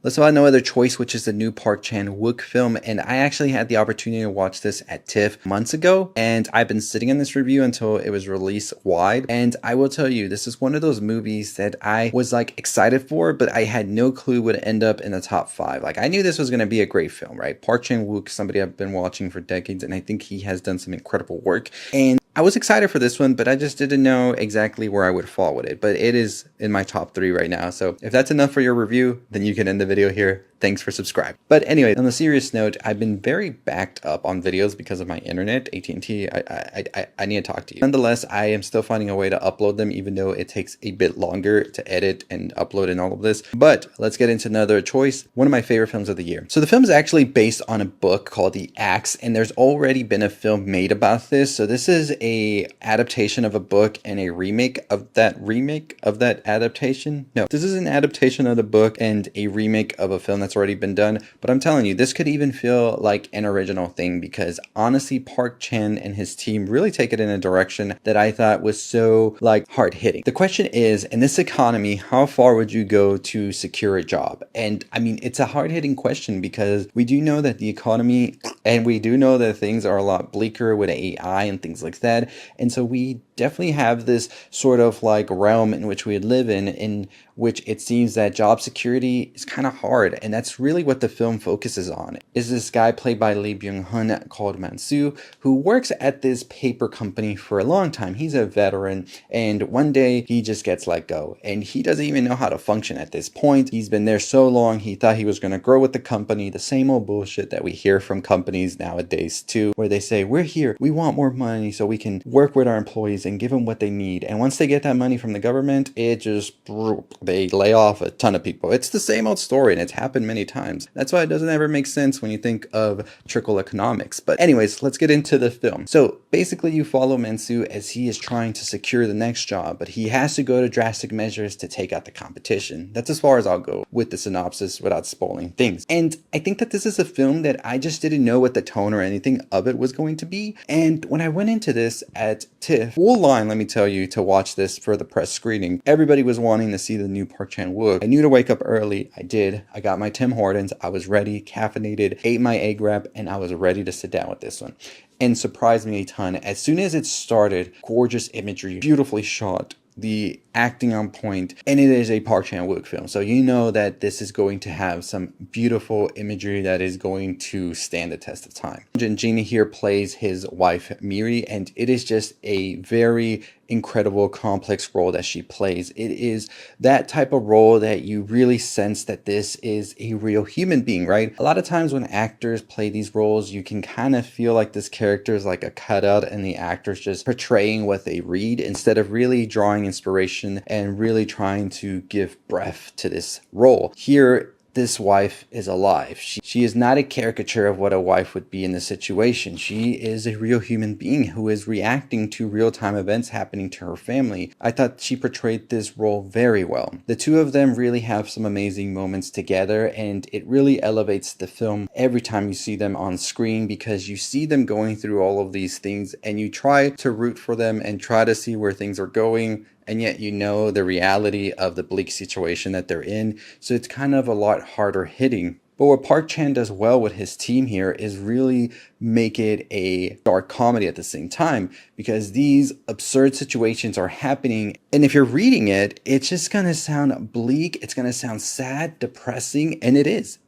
Let's talk about No Other Choice, which is the new Park Chan-wook film, and I actually had the opportunity to watch this at TIFF months ago, and I've been sitting in this review until it was released wide, and I will tell you, this is one of those movies that I was like excited for, but I had no clue would end up in the top 5. Like, I knew this was going to be a great film, right? Park Chan-wook, somebody I've been watching for decades, and I think he has done some incredible work, and I was excited for this one, but I just didn't know exactly where I would fall with it. But it is in my top 3 right now. So if that's enough for your review, then you can end the video here. Thanks for subscribing. But anyway, on a serious note, I've been very backed up on videos because of my internet, AT&T. I need to talk to you. Nonetheless, I am still finding a way to upload them, even though it takes a bit longer to edit and upload and all of this. But let's get into Another Choice, one of my favorite films of the year. So the film is actually based on a book called The Axe, and there's already been a film made about this. So this is a adaptation of a book and a remake of that adaptation. No, this is an adaptation of the book and a remake of a film that's already been done. But I'm telling you, this could even feel like an original thing, because honestly, Park Chan and his team really take it in a direction that I thought was so like hard hitting. The question is, in this economy, how far would you go to secure a job? And I mean, it's a hard hitting question, because we do know that the economy, and we do know that things are a lot bleaker with AI and things like that. And so we definitely have this sort of like realm in which we live in which it seems that job security is kind of hard. And that's really what the film focuses on. Is this guy played by Lee Byung-hun called Man-soo, who works at this paper company for a long time. He's a veteran, and one day he just gets let go, and he doesn't even know how to function at this point. He's been there so long, he thought he was going to grow with the company. The same old bullshit that we hear from companies nowadays too, where they say, we're here, we want more money so we can work with our employees and give them what they need. And once they get that money from the government, it just, they lay off a ton of people. It's the same old story, and it's happened many times. That's why it doesn't ever make sense when you think of trickle economics. But anyways, let's get into the film. So basically you follow Man-soo as he is trying to secure the next job, but he has to go to drastic measures to take out the competition. That's as far as I'll go with the synopsis without spoiling things. And I think that this is a film that I just didn't know what the tone or anything of it was going to be. And when I went into this at TIFF, full line, let me tell you, to watch this for the press screening, everybody was wanting to see the new Park Chan-wook. I knew to wake up early. I did. I got my Tim Hortons. I was ready, caffeinated, ate my egg wrap, and I was ready to sit down with this one. And surprised me a ton. As soon as it started, gorgeous imagery, beautifully shot, the acting on point, and it is a Park Chan-wook film, so you know that this is going to have some beautiful imagery that is going to stand the test of time. Yeojjeon here plays his wife Miri, and it is just a very incredible complex role that she plays. It is that type of role that you really sense that this is a real human being, right? A lot of times when actors play these roles, you can kind of feel like this character is like a cutout and the actor's just portraying what they read instead of really drawing inspiration and really trying to give breath to this role. Here, this wife is alive. She is not a caricature of what a wife would be in this situation. She is a real human being who is reacting to real-time events happening to her family. I thought she portrayed this role very well. The two of them really have some amazing moments together, and it really elevates the film every time you see them on screen, because you see them going through all of these things and you try to root for them and try to see where things are going, and yet you know the reality of the bleak situation that they're in, so it's kind of a lot harder hitting. But what Park Chan does well with his team here is really make it a dark comedy at the same time, because these absurd situations are happening, and if you're reading it, it's just gonna sound bleak, it's gonna sound sad, depressing, and it is.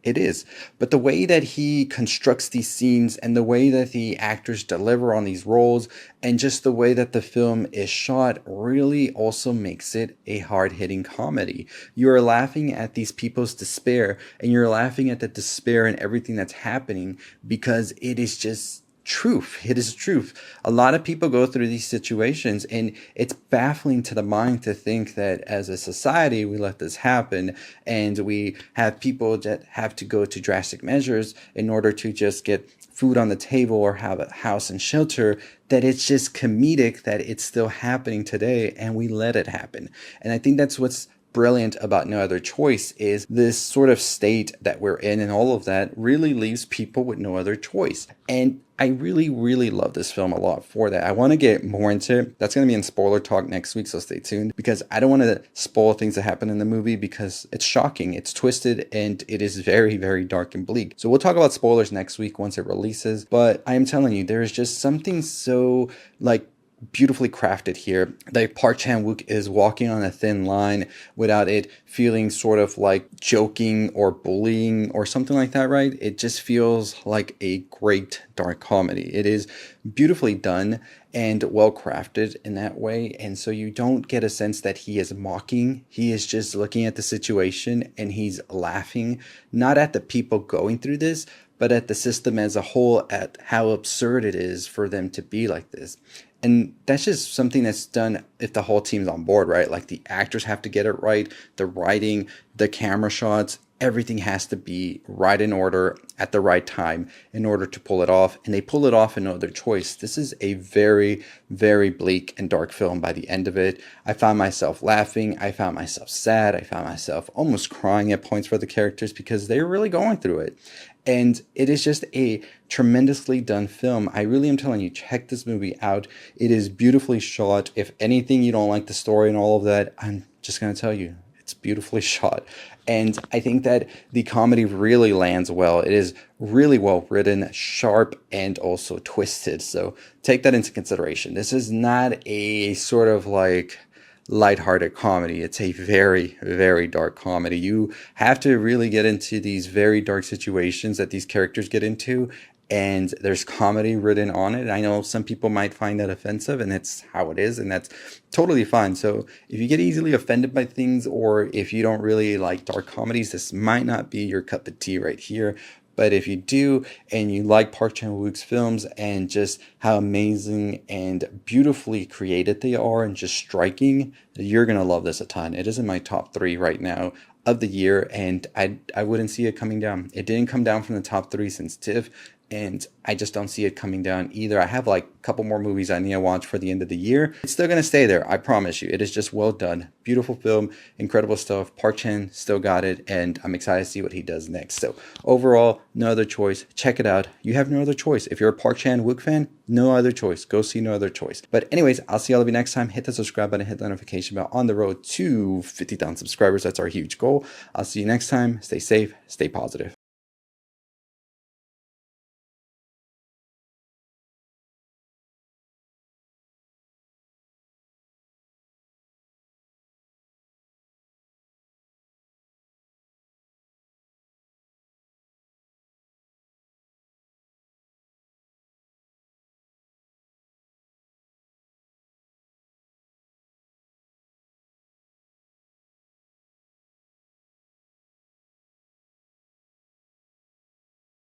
But the way that he constructs these scenes and the way that the actors deliver on these roles and just the way that the film is shot really also makes it a hard-hitting comedy. You're laughing at these people's despair, and you're laughing at the despair and everything that's happening, because it is just truth. It is truth. A lot of people go through these situations, and it's baffling to the mind to think that as a society we let this happen, and we have people that have to go to drastic measures in order to just get food on the table or have a house and shelter, that it's just comedic that it's still happening today and we let it happen. And I think that's what's brilliant about No Other Choice is this sort of state that we're in, and all of that really leaves people with no other choice. And I really, really love this film a lot for that. I want to get more into it. That's going to be in spoiler talk next week, so stay tuned, because I don't want to spoil things that happen in the movie because it's shocking, it's twisted, and it is very, very dark and bleak. So we'll talk about spoilers next week once it releases, but I am telling you, there is just something so like beautifully crafted here. Like Park Chan-wook is walking on a thin line without it feeling sort of like joking or bullying or something like that, right? It just feels like a great dark comedy. It is beautifully done and well crafted in that way. And so you don't get a sense that he is mocking. He is just looking at the situation and he's laughing, not at the people going through this, but at the system as a whole, at how absurd it is for them to be like this. And that's just something that's done if the whole team's on board, right? Like the actors have to get it right, the writing, the camera shots, everything has to be right in order at the right time in order to pull it off. And they pull it off in No Other Choice. This is a very, very bleak and dark film by the end of it. I found myself laughing. I found myself sad. I found myself almost crying at points for the characters because they're really going through it. And it is just a tremendously done film. I really am telling you, check this movie out. It is beautifully shot. If anything, you don't like the story and all of that, I'm just going to tell you, it's beautifully shot. And I think that the comedy really lands well. It is really well written, sharp, and also twisted. So take that into consideration. This is not a sort of like lighthearted comedy. It's a very, very dark comedy. You have to really get into these very dark situations that these characters get into, and there's comedy written on it. I know some people might find that offensive, and that's how it is, and that's totally fine. So if you get easily offended by things, or if you don't really like dark comedies, this might not be your cup of tea right here. But if you do, and you like Park Chan-wook's films and just how amazing and beautifully created they are and just striking, you're going to love this a ton. It is in my top 3 right now of the year, and I wouldn't see it coming down. It didn't come down from the top 3 since TIFF, and I just don't see it coming down either. I have like a couple more movies I need to watch for the end of the year. It's still going to stay there, I promise you. It is just well done. Beautiful film, incredible stuff. Park Chan still got it, and I'm excited to see what he does next. So overall, No Other Choice. Check it out. You have no other choice. If you're a Park Chan-wook fan, no other choice. Go see No Other Choice. But anyways, I'll see all of you next time. Hit the subscribe button, hit the notification bell, on the road to 50,000 subscribers. That's our huge goal. I'll see you next time. Stay safe, stay positive.